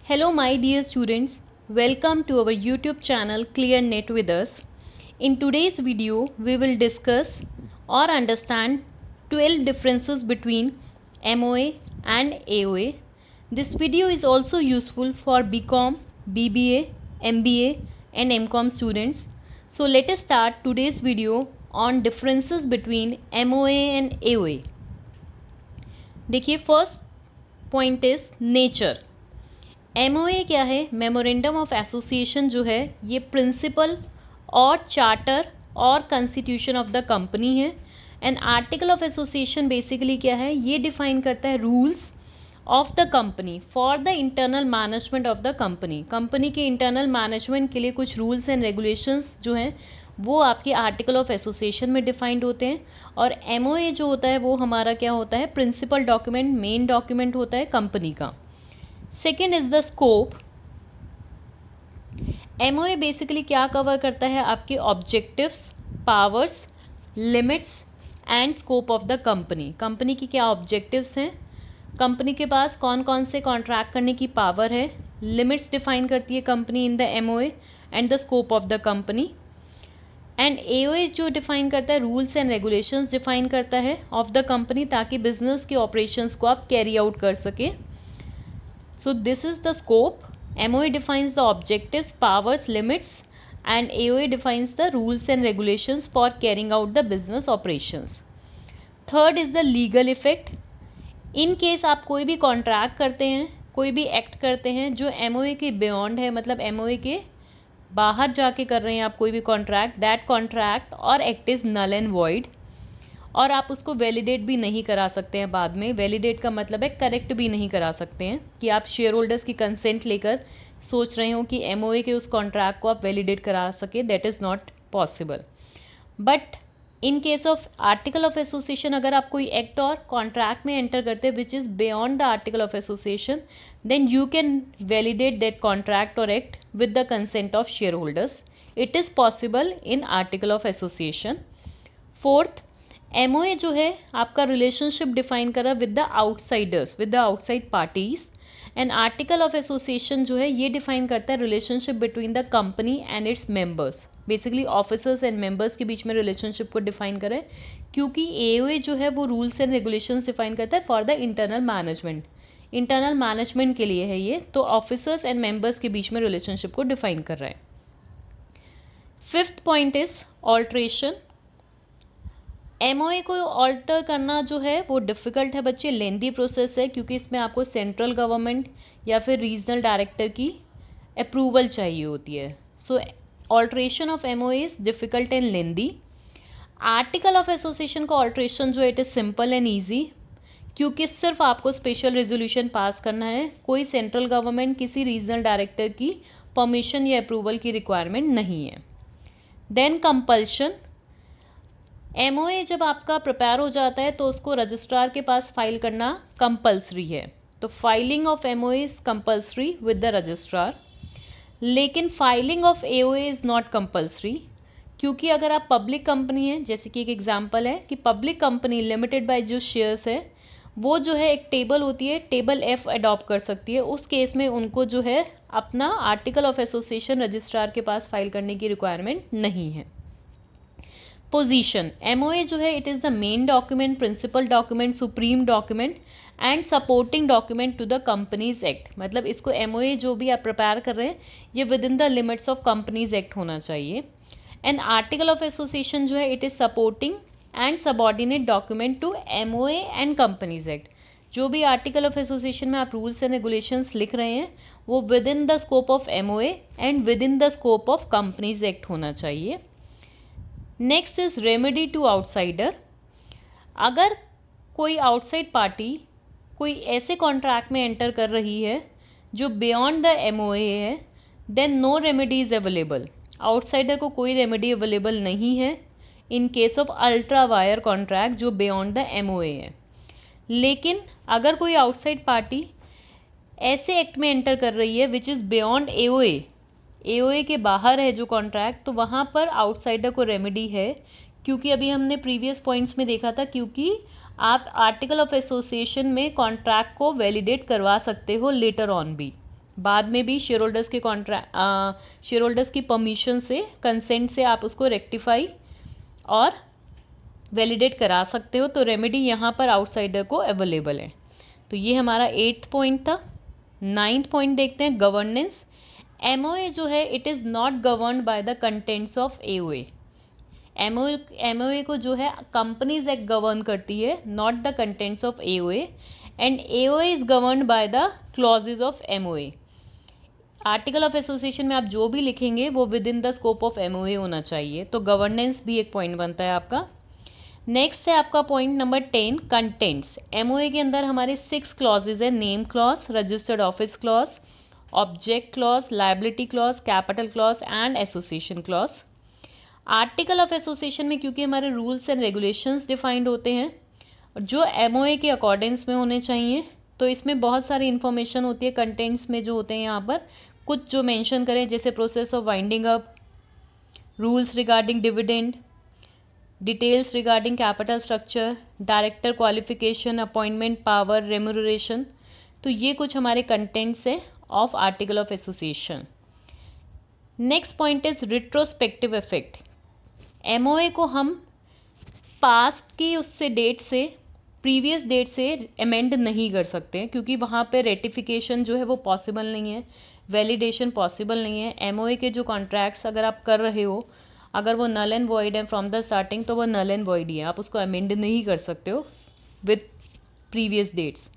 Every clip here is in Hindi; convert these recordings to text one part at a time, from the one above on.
Hello, my dear students. Welcome to our YouTube channel ClearNet with us. In today's video, we will discuss or understand 12 differences between MOA and AOA. This video is also useful for BCom, BBA, MBA and MCom students. So let us start today's video on differences between MOA and AOA. देखिए, first point is nature. MOA क्या है? मेमोरेंडम ऑफ एसोसिएशन जो है ये प्रिंसिपल और चार्टर और कॉन्स्टिट्यूशन ऑफ द कंपनी है। And article of association basically क्या है? ये डिफाइन करता है rules of the company for the internal management of the company. Company के इंटरनल मैनेजमेंट के लिए कुछ रूल्स एंड रेगुलेशंस जो हैं वो आपके आर्टिकल ऑफ एसोसिएशन में डिफाइंड होते हैं। और MOA जो होता है वो हमारा क्या होता है? प्रिंसिपल डॉक्यूमेंट, मेन डॉक्यूमेंट होता है कंपनी का। Second is the scope. MOA basically क्या कवर करता है? आपके objectives, powers, limits and scope of the company. Company की क्या ऑब्जेक्टिव्स हैं, कंपनी के पास कौन कौन से कॉन्ट्रैक्ट करने की पावर है, लिमिट्स डिफाइन करती है company in the MOA and the scope of the company. And AOA जो डिफाइन करता है रूल्स एंड रेगुलेशंस डिफाइन करता है ऑफ द कंपनी, ताकि बिजनेस के ऑपरेशंस को आप कैरी आउट कर सके। So this is the scope. MOA defines the objectives, powers, limits and AOA defines the rules and regulations for carrying out the business operations. Third is the legal effect. In case आप कोई भी कॉन्ट्रैक्ट करते हैं, कोई भी एक्ट करते हैं जो MOA के बियॉन्ड है, मतलब MOA के बाहर जाके कर रहे हैं आप कोई भी कॉन्ट्रैक्ट, दैट कॉन्ट्रैक्ट और act is null and void. और आप उसको वैलिडेट भी नहीं करा सकते हैं बाद में। वैलिडेट का मतलब है करेक्ट भी नहीं करा सकते हैं कि आप शेयर होल्डर्स की कंसेंट लेकर सोच रहे हो कि MOA के उस कॉन्ट्रैक्ट को आप वैलिडेट करा सके, that is not possible. But in case of article of association, अगर आप कोई एक्ट और कॉन्ट्रैक्ट में एंटर करते हैं which is beyond the article of association, then you can validate that contract और act with the consent of share holders. It is possible in article of association. Fourth, MOA जो है आपका रिलेशनशिप डिफाइन करा with the outsiders, with the outside parties. And article of association जो है ये डिफाइन करता है relationship between the company and its members. Basically officers and members के बीच में रिलेशनशिप को डिफाइन करे, क्योंकि AOA जो है वो रूल्स एंड रेगुलेशंस डिफाइन करता है for the internal management. Internal management के लिए है ये, तो ऑफिसर्स एंड मेंबर्स के बीच में रिलेशनशिप को डिफाइन कर रहा है। Fifth point is alteration. MOA को ऑल्टर करना जो है वो डिफ़िकल्ट है बच्चे, लेंदी प्रोसेस है, क्योंकि इसमें आपको सेंट्रल गवर्नमेंट या फिर रीजनल डायरेक्टर की अप्रूवल चाहिए होती है। So alteration of MOA is difficult and lengthy. Article of association का ऑल्ट्रेशन जो it is simple and easy, क्योंकि सिर्फ आपको स्पेशल रेजोल्यूशन पास करना है, कोई सेंट्रल गवर्नमेंट, किसी रीजनल डायरेक्टर की परमिशन या अप्रूवल की रिक्वायरमेंट नहीं है। Then compulsion. MOA जब आपका प्रिपेयर हो जाता है तो उसको रजिस्ट्रार के पास फाइल करना कंपल्सरी है, तो filing of MOA is compulsory with the registrar. लेकिन filing of AOA is not compulsory, क्योंकि अगर आप पब्लिक कंपनी है, जैसे कि एक एग्जांपल है कि पब्लिक कंपनी लिमिटेड बाय जो शेयर्स है वो जो है एक टेबल होती है, टेबल F अडॉप्ट कर सकती है, उस केस में उनको जो है अपना आर्टिकल ऑफ एसोसिएशन रजिस्ट्रार के पास फाइल करने की रिक्वायरमेंट नहीं है। पोजीशन। MOA जो है it is the main document, principal document, supreme document and supporting document to the companies act. मतलब इसको MOA जो भी आप प्रिपेयर कर रहे हैं ये within the limits of companies act होना चाहिए। एंड आर्टिकल ऑफ एसोसिएशन जो है it is supporting and subordinate document to MOA and companies act. जो भी आर्टिकल ऑफ एसोसिएशन में आप रूल्स एंड रेगुलेशंस लिख रहे हैं वो within the scope of MOA and within the scope of companies act होना चाहिए। Next is remedy to outsider. अगर कोई आउटसाइड पार्टी कोई ऐसे कॉन्ट्रैक्ट में एंटर कर रही है जो बियॉन्ड द MOA है, then no remedy is available. Outsider को कोई रेमेडी अवेलेबल नहीं है in case of ultra vires contract जो बियॉन्ड द MOA है। लेकिन अगर कोई आउटसाइड पार्टी ऐसे एक्ट में एंटर कर रही है विच इज़ बियॉन्ड AOA के बाहर है जो कॉन्ट्रैक्ट, तो वहाँ पर आउटसाइडर को रेमेडी है, क्योंकि अभी हमने प्रीवियस पॉइंट्स में देखा था, क्योंकि आप आर्टिकल ऑफ एसोसिएशन में कॉन्ट्रैक्ट को वैलिडेट करवा सकते हो लेटर ऑन भी। बाद में भी शेयर होल्डर्स के शेयर होल्डर्स की परमिशन से, कंसेंट से आप उसको रेक्टिफाई और वैलिडेट करा सकते हो। तो रेमेडी यहाँ पर आउटसाइडर को अवेलेबल है। तो ये हमारा 8th पॉइंट था। 9th पॉइंट देखते हैं, गवर्नेंस। एमओए जो है it is not governed by the contents of AOA. MOA को जो है कंपनीज एक्ट गवर्न करती है, not the contents of AOA, and AOA is governed by the clauses of MOA. Article of association में आप जो भी लिखेंगे वो within the scope of MOA होना चाहिए। तो गवर्नेंस भी एक पॉइंट बनता है आपका। नेक्स्ट है आपका पॉइंट नंबर 10, कंटेंट्स। एमओए के अंदर हमारे 6 क्लॉजेज है, name clause, registered office clause, object clause, liability clause, capital clause and association clause. Article of association में क्योंकि हमारे रूल्स एंड रेगुलेशंस डिफाइंड होते हैं जो एमओए के अकॉर्डेंस में होने चाहिए, तो इसमें बहुत सारी इन्फॉर्मेशन होती है कंटेंट्स में जो होते हैं यहाँ पर। कुछ जो मेंशन करें जैसे process of winding up, rules regarding dividend, details regarding capital structure, director qualification, appointment power, remuneration. तो ये कुछ हमारे कंटेंट्स है of article of association. Next point is retrospective effect. MOA को हम पास्ट की उससे डेट से, प्रीवियस डेट से अमेंड नहीं कर सकते हैं क्योंकि वहाँ पे रेटिफिकेशन जो है वो पॉसिबल नहीं है, वैलिडेशन पॉसिबल नहीं है। एमओए के जो कॉन्ट्रैक्ट्स अगर आप कर रहे हो, अगर वो नल एंड वॉइड है फ्रॉम द स्टार्टिंग, तो वो नल एंड वॉइड ही है, आप उसको अमेंड नहीं कर सकते हो with previous dates.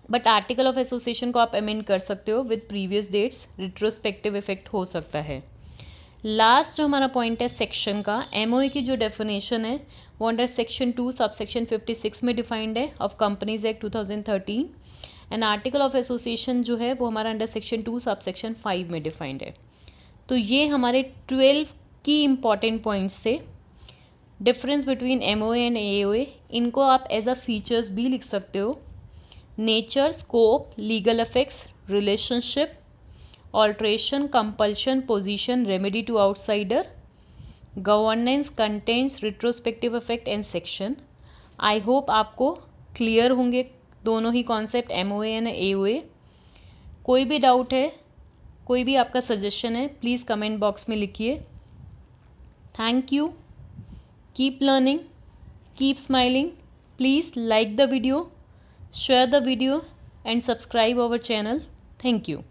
But article of association को आप अमेंड कर सकते हो with previous dates, retrospective effect हो सकता है। लास्ट जो हमारा पॉइंट है सेक्शन का, एमओए की जो डेफिनेशन है वो अंडर सेक्शन 2 सब सेक्शन 56 में डिफाइंड है of companies act 2013, and article of association जो है वो हमारा अंडर सेक्शन 2 सब सेक्शन 5 में डिफाइंड है। तो ये हमारे 12 की इम्पॉर्टेंट पॉइंट्स से। Difference between MOA and AOA, इनको आप एज अ फीचर्स भी लिख सकते हो। Nature, scope, legal effects, relationship, alteration, compulsion, position, remedy to outsider, governance, contents, retrospective effect and section. I hope आपको क्लियर होंगे दोनों ही कॉन्सेप्ट, एमओए एंड एओए। कोई भी डाउट है, कोई भी आपका सजेशन है, प्लीज़ कमेंट बॉक्स में लिखिए। Thank you, keep learning, keep smiling. Please like the video, share the video and subscribe our channel. Thank you.